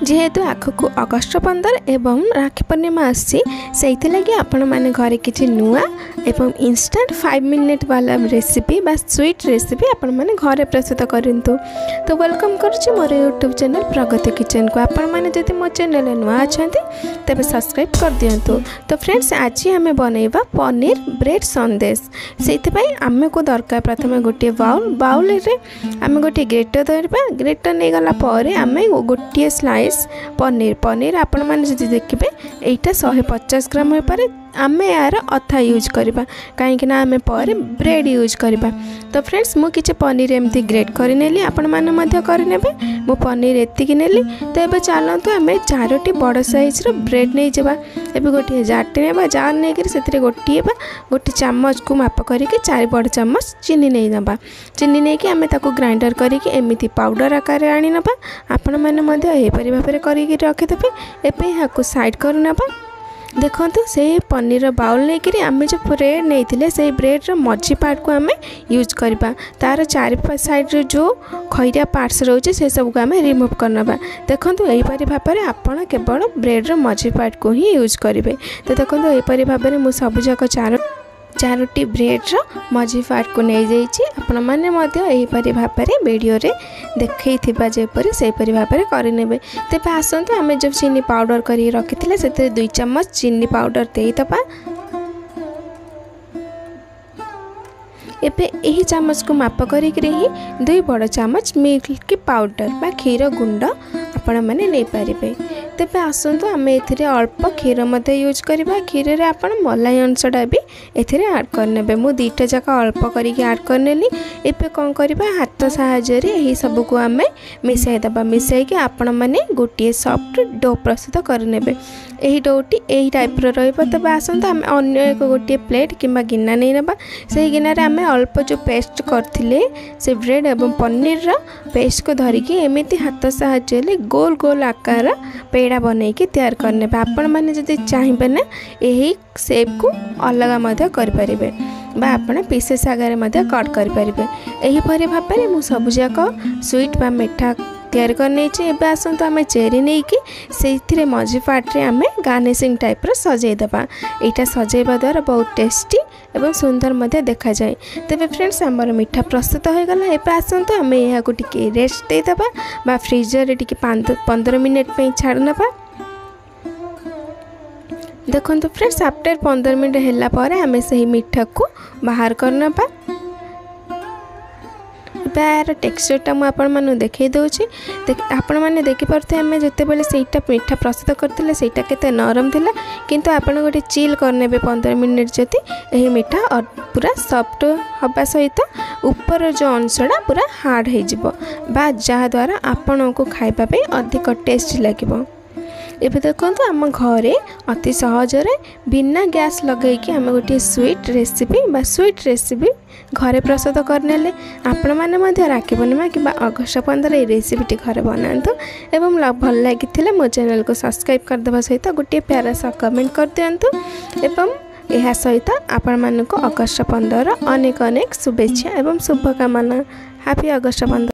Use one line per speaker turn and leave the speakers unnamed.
जेहेतु आखकू अगस्ट 15 एवं राखी पूर्णिमा आसी से आपण मैंने घरे किसी नुआ एवं इंस्टेंट 5 मिनट वाला रेसिपी बा स्वीट रेसिपी आपण मैंने घरे प्रस्तुत करंतु। तो वेलकम करुच्ची मोर यूट्यूब चैनल प्रगति किचन को। आपण मैंने जदि मो चैनल नुआ अच्छा तेज सब्सक्राइब कर दिंतु। तो फ्रेंड्स आज आम बनइबा पनीर ब्रेड संदेश। से आम को दरकार प्रथम गोटे बाउल आम गोटे ग्रेटर धरवा। ग्रेटर नहीं गला आम गोटे स्लाइस पनीर आपण मैंने जदि देखिए यहाँ 150 ग्राम हो पारे। आम यार अथा यूज करवा कहीं आम पर ब्रेड यूज करवा। तो फ्रेंड्स मु किसी पनीर एमती ग्रेट करनेली आपण मैंने करने मु पनीर एतिकी नेली। तो ये चलतु आम 4टी बड़ साइज ब्रेड नहीं जावा। एबे गोटे जारटे ने जार नहीं कर गोटे चामच को माप करके 4 बड़ चामच चीनी नहीं नवा। चीनी नहीं कि आम ताको ग्राइंडर करके एमती पाउडर आकार आनी नवा। आपण मैंने यहीपरि भाव में करके रखिदेवे। एबे यहाँ साइड कर नवा। देखो से पनीर बाउल नहीं करी आम जो ब्रेड नहीं से ब्रेड मझी पार्ट को आम यूज करवा। तार 4 साइड जो खैरिया पार्ट्स रोचे से सब को आम रिमूव करना। देखो यहीपरि भाव में आपड़ केवल ब्रेड मझी पार्ट को ही यूज करेंगे। तो देखो यहीपरि भाव में मुझे सबजाक 4टी ब्रेड्र मझी पार्ट को नहीं जाइए। आपण मैंने यहीपरि भाव में वीडियो रे देखई जेपरी से भाव में करे। तेज आसतु आम जब चीनी पाउडर कर रखी से 2 चम्मच चीनी पाउडर देदबा। एबे यही चामच को माप करी 2 बड़ चामच मिल्क पाउडर बा क्षीर गुंड आपण मैंने नहीं पारे। तेज आसतु आम ए अल्प क्षीर यूज करवा। क्षीर रे आपण मलाई अंशटा भी एथिरे ऐड करने। मु 2टा जाक अल्प करके ऐड करनेली। एबे कौन करवा हाथ साहाय्य यही सब को आम मिसाईदबा। मिसाई आपण मैंने गोटे सॉफ्ट डो प्रस्तुत करने। यही डोटी यही टाइप रहा। तब आसतु आम अन्य एक गोटे प्लेट किंबा गिना नहीं नवा। से गिना रे आम अल्प जो पेस्ट करथिले से ब्रेड एवं पनीर पेस्ट को धरिकी एमती हाथ साहाय्य गोल गोल आकार पेड़ा बनई के तैयार करने। आपण मैंने जदि चाहिए ना यही शेप को अलग करें बा आपण पीसेस आगे कट करें। यहीपरि भाव में मु सबजाक स्वीट बा मिठा तैयार करने। एबे आसतु आम चेरी नहीं कि से मझी पार्टे आम गार्निशिंग टाइप सजईदबा। यहाँ सजैबा द्वारा बहुत टेस्टी एवं सुंदर देखा जाए। तेज फ्रेंड्स आमर मिठा प्रस्तुत हो गला। एबे आसतु आम यहाँ को टिके रेस्ट देदबा बा फ्रीजर टिके 15 मिनट पे छाड़ना। देखो फ्रेंड्स आफ्टर 15 मिनट है पर आम से मिठा को बाहर करना। यार टेक्सचरटा मुझे देखई दूसरी आपण मैंने देखिपे आम जिते बड़े से मिठा प्रस्तुत करते सेटा केते नरम थिला। किंतु आपण गोटे चिल करने 15 मिनट जदि यही मिठा और पूरा सॉफ्ट हवा सहित ऊपर जो अंशटा पूरा हार्ड हो जहाँद्वारा आपण को खाइबा अधिक टेस्ट लगे। एबे देखो आम घरे अति सहजरे बिना गैस लगेकि आम गोटे स्वीट रेसिपी घरे प्रस्तुत करने। आपण मैंने राखी पूर्णिमा कि अगस्ट 15 ये रेसिपीटी घरे बनातु एवं भल लगी मो चैनल को सब्सक्राइब करदेवा सहित गोटे प्यारा सा कमेंट कर दिंतु। एवं यह सहित आपण मानक अगस्ट 15 अनेक शुभेच्छा एवं शुभकामना। Happy August 15।